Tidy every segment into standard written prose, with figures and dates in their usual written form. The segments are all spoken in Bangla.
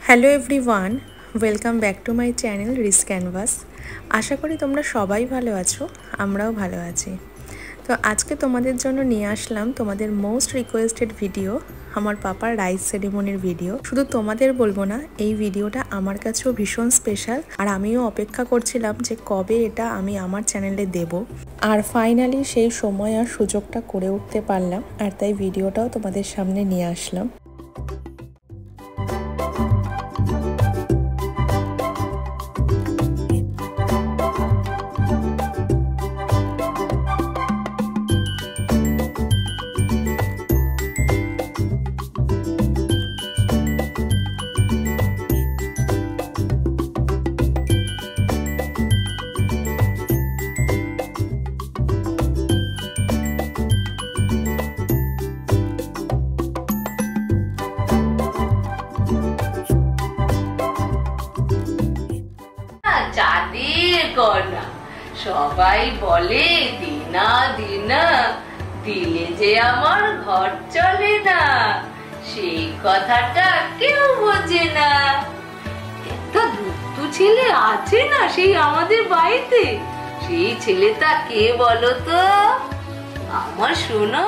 Hello everyone, welcome back to my channel রিস ক্যানভাস। আশা করি তোমরা সবাই ভালো আছো, আমরাও ভালো আছি। তো আজকে তোমাদের জন্য নিয়ে আসলাম তোমাদের মোস্ট রিকোয়েস্টেড ভিডিও, আমার পাপার রাইস সেরিমনির ভিডিও। শুধু তোমাদের বলবো না, এই ভিডিওটা আমার কাছেও ভীষণ স্পেশাল, আর আমিও অপেক্ষা করছিলাম যে কবে এটা আমি আমার চ্যানেলে দেব। আর ফাইনালি সেই সময় আর সুযোগটা করে উঠতে পারলাম, আর তাই ভিডিওটাও তোমাদের সামনে নিয়ে আসলাম। চাঁদের কন্যা সবাই বলে দিনা দিনা, দিলে যে আমার ঘর চলে না, সেই কথাটা কেউ বোঝে না। একটা দুষ্টু ছেলে আছে না সেই আমাদের বাড়িতে, সেই ছেলেটা কে বলো তো? আমার শোনো।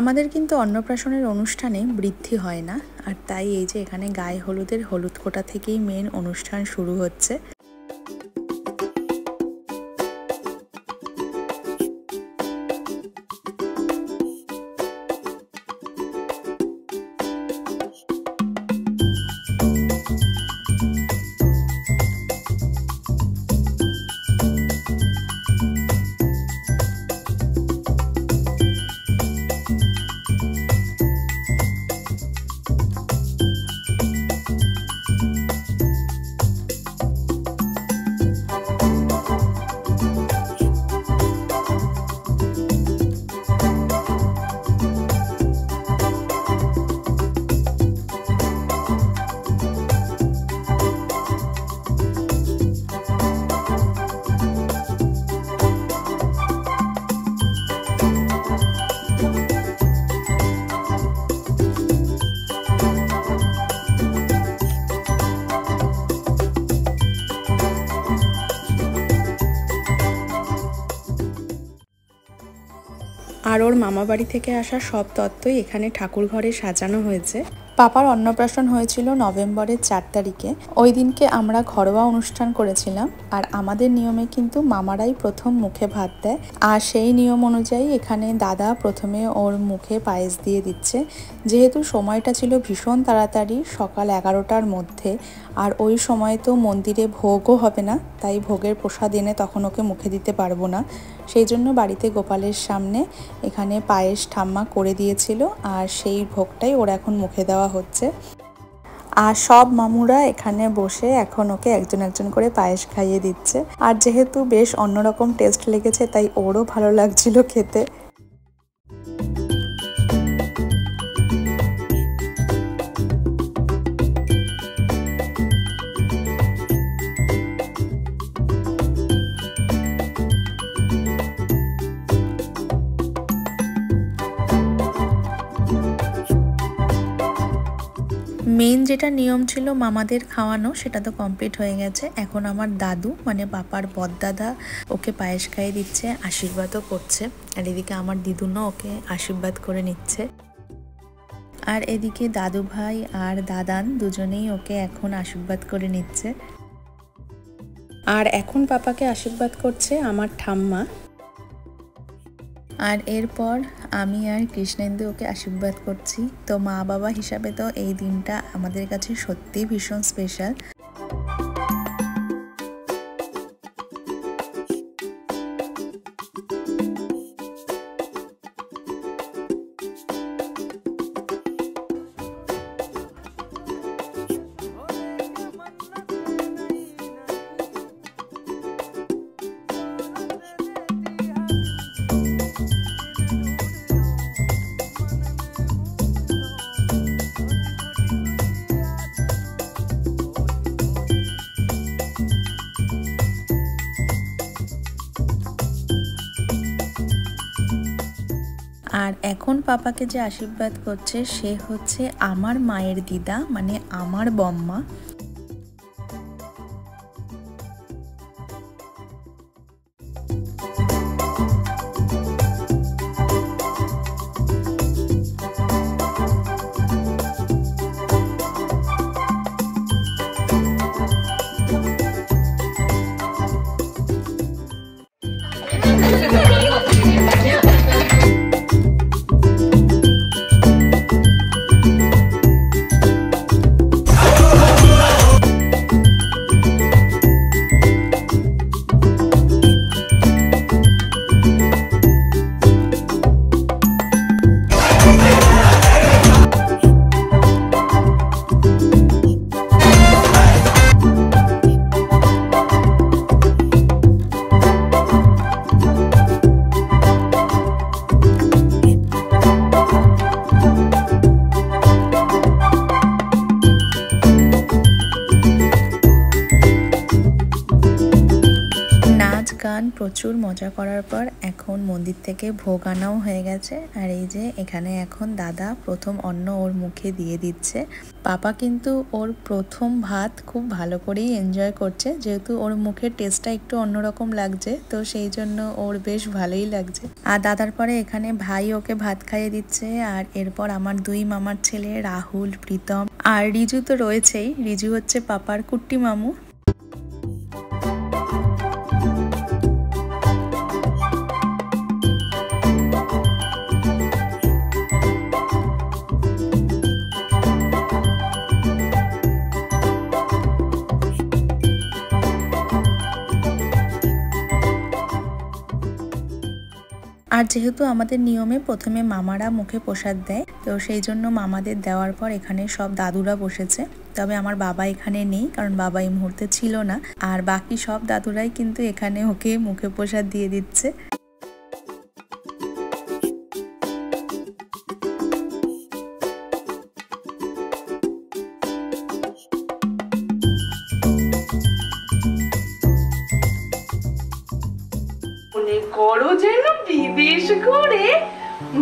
আমাদের কিন্তু অন্নপ্রাশনের অনুষ্ঠানে বৃদ্ধি হয় না, আর তাই এই যে এখানে গায়ে হলুদের হলুদ কোটা থেকেই মেন অনুষ্ঠান শুরু হচ্ছে। আর ওর মামা বাড়ি থেকে আসা সব তত্ত্বই এখানে ঠাকুর ঘরে সাজানো হয়েছে। পাপার অন্নপ্রাশন হয়েছিল নভেম্বরের 4 তারিখে। ওই দিনকে আমরা ঘরোয়া অনুষ্ঠান করেছিলাম, আর আমাদের নিয়মে কিন্তু মামারাই প্রথম মুখে ভাত দেয়। আর সেই নিয়ম অনুযায়ী এখানে দাদা প্রথমে ওর মুখে পায়েস দিয়ে দিচ্ছে। যেহেতু সময়টা ছিল ভীষণ তাড়াতাড়ি, সকাল 11টার মধ্যে, আর ওই সময় তো মন্দিরে ভোগও হবে না, তাই ভোগের প্রসাদ এনে তখন ওকে মুখে দিতে পারবো না। সেই জন্য বাড়িতে গোপালের সামনে এখানে পায়েস ঠাম্মা করে দিয়েছিল, আর সেই ভোগটাই ওর এখন মুখে দেওয়া হচ্ছে। আর সব মামুরা এখানে বসে এখন ওকে একজন একজন করে পায়েস খাইয়ে দিচ্ছে। আর যেহেতু বেশ অন্যরকম টেস্ট লেগেছে, তাই ওরও ভালো লাগছিল খেতে। মেন যেটা নিয়ম ছিল মামাদের খাওয়ানো, সেটা তো কমপ্লিট হয়ে গেছে। এখন আমার দাদু মানে বাবার বড়দাদা ওকে পায়েস খাইয়ে দিচ্ছে, আশীর্বাদও করছে। আর এদিকে আমার দিদুনও ওকে আশীর্বাদ করে নিচ্ছে। আর এদিকে দাদু ভাই আর দাদান দুজনেই ওকে এখন আশীর্বাদ করে নিচ্ছে। আর এখন পাপাকে আশীর্বাদ করছে আমার ঠাম্মা। আর এরপর আমি আর কৃষ্ণেন্দু ওকে আশীর্বাদ করছি। তো মা বাবা হিসাবে তো এই দিনটা আমাদের কাছে সত্যিই ভীষণ স্পেশাল। আর এখন পাপাকে যে আশীর্বাদ করছে সে হচ্ছে আমার মায়ের দিদা, মানে আমার বম্মা। গান প্রচুর মজা করার পর এখন মন্দির থেকে ভোগ আনাও হয়ে গেছে। আর এই যে এখানে এখন দাদা প্রথম অন্ন ওর মুখে দিয়ে দিচ্ছে। পাপা কিন্তু ওর প্রথম ভাত খুব ভালো করেই এনজয় করছে, যেহেতু ওর মুখের টেস্টটা একটু অন্যরকম লাগছে, তো সেই জন্য ওর বেশ ভালোই লাগছে। আর দাদার পরে এখানে ভাই ওকে ভাত খাইয়ে দিচ্ছে। আর এরপর আমার দুই মামার ছেলে রাহুল, প্রীতম আর রিজু তো রয়েছেই। রিজু হচ্ছে পাপার কুট্টি মামু। আর যেহেতু আমাদের নিয়মে প্রথমে মামারা মুখে প্রসাদ দেয়, তো সেই জন্য মামাদের দেওয়ার পর এখানে সব দাদুরা বসেছে। তবে আমার বাবা এখানে নেই, কারণ বাবা এই মুহূর্তে ছিল না। আর বাকি সব দাদুরাই কিন্তু এখানে ওকে মুখে প্রসাদ দিয়ে দিচ্ছে। মনে করো যেন বিদেশ ঘুরে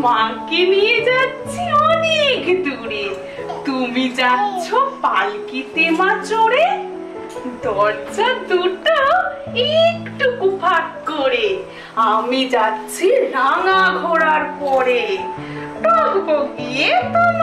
মাকে নিয়ে যাচ্ছি অনেক দূরে। তুমি যাচ্ছ পালকিতে মা চড়ে, দরজা দুটো একটু ফাঁক করে। আমি যাচ্ছি রাঙা ঘোড়ার পরে, টকবগিয়ে তোমার